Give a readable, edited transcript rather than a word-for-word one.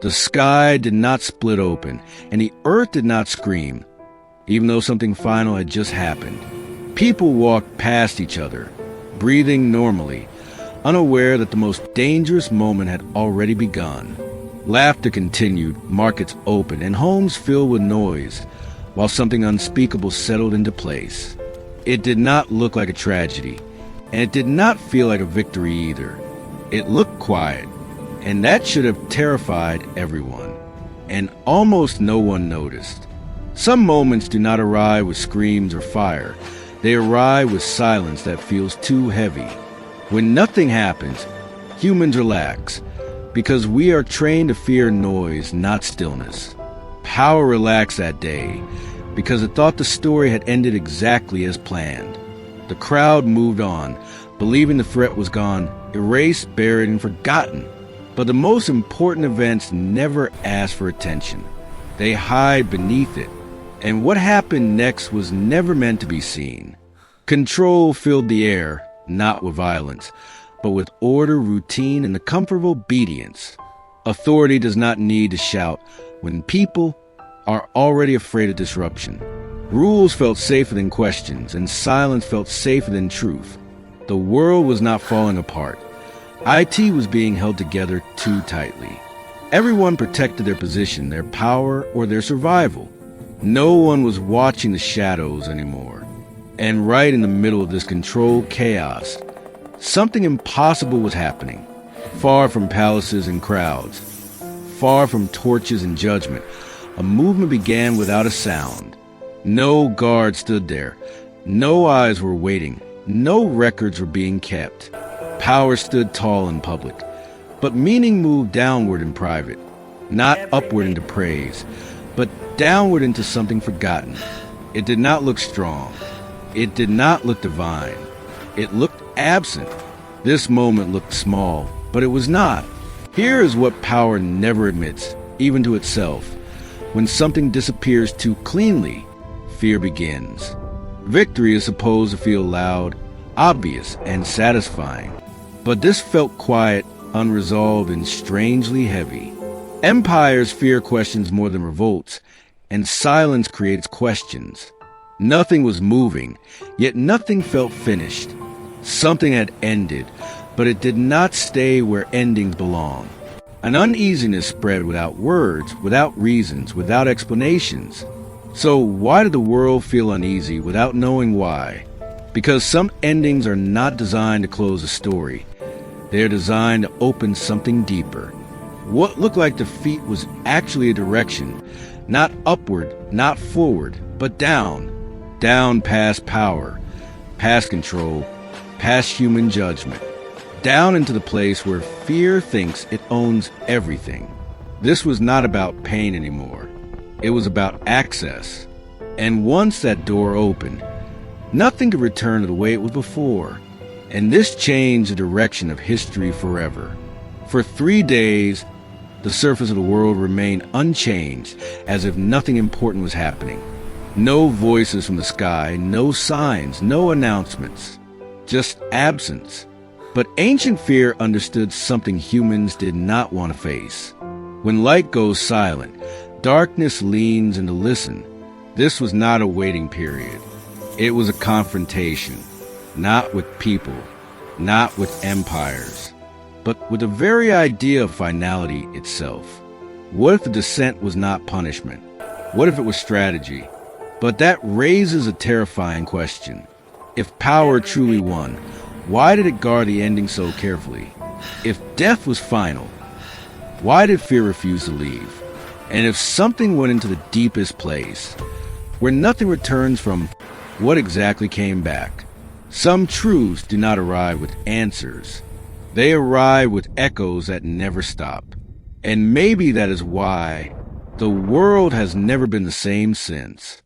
The sky did not split open, and the earth did not scream, even though something final had just happened. People walked past each other, breathing normally, unaware that the most dangerous moment had already begun. Laughter continued, markets opened, and homes filled with noise, while something unspeakable settled into place. It did not look like a tragedy, and it did not feel like a victory either. It looked quiet, and that should have terrified everyone. And almost no one noticed. Some moments do not arrive with screams or fire. They arrive with silence that feels too heavy. When nothing happens, humans relax, because we are trained to fear noise, not stillness. Power relaxed that day, because it thought the story had ended exactly as planned. The crowd moved on, believing the threat was gone, erased, buried, and forgotten. But the most important events never ask for attention. They hide beneath it, and what happened next was never meant to be seen. Control filled the air, not with violence, but with order, routine, and the comfort of obedience. Authority does not need to shout when people are already afraid of disruption. Rules felt safer than questions, and silence felt safer than truth. The world was not falling apart. IT was being held together too tightly. Everyone protected their position, their power, or their survival. No one was watching the shadows anymore. And right in the middle of this controlled chaos, something impossible was happening. Far from palaces and crowds, far from torches and judgment, a movement began without a sound. No guard stood there. No eyes were waiting. No records were being kept. Power stood tall in public, but meaning moved downward in private, not upward into praise, but downward into something forgotten. It did not look strong. It did not look divine. It looked absent. This moment looked small, but it was not. Here is what power never admits, even to itself. When something disappears too cleanly, fear begins. Victory is supposed to feel loud, obvious, and satisfying. But this felt quiet, unresolved, and strangely heavy. Empires fear questions more than revolts, and silence creates questions. Nothing was moving, yet nothing felt finished. Something had ended, but it did not stay where endings belong. An uneasiness spread without words, without reasons, without explanations. So why did the world feel uneasy without knowing why? Because some endings are not designed to close a story. They are designed to open something deeper. What looked like defeat was actually a direction, not upward, not forward, but down. Down past power, past control, past human judgment. Down into the place where fear thinks it owns everything. This was not about pain anymore. It was about access. And once that door opened, nothing could return to the way it was before. And this changed the direction of history forever. For 3 days, the surface of the world remained unchanged, as if nothing important was happening. No voices from the sky, no signs, no announcements. Just absence. But ancient fear understood something humans did not want to face. When light goes silent, darkness leans in to listen. This was not a waiting period. It was a confrontation, not with people, not with empires, but with the very idea of finality itself. What if the descent was not punishment? What if it was strategy? But that raises a terrifying question. If power truly won, why did it guard the ending so carefully? If death was final, why did fear refuse to leave? And if something went into the deepest place, where nothing returns from, what exactly came back? Some truths do not arrive with answers. They arrive with echoes that never stop. And maybe that is why the world has never been the same since.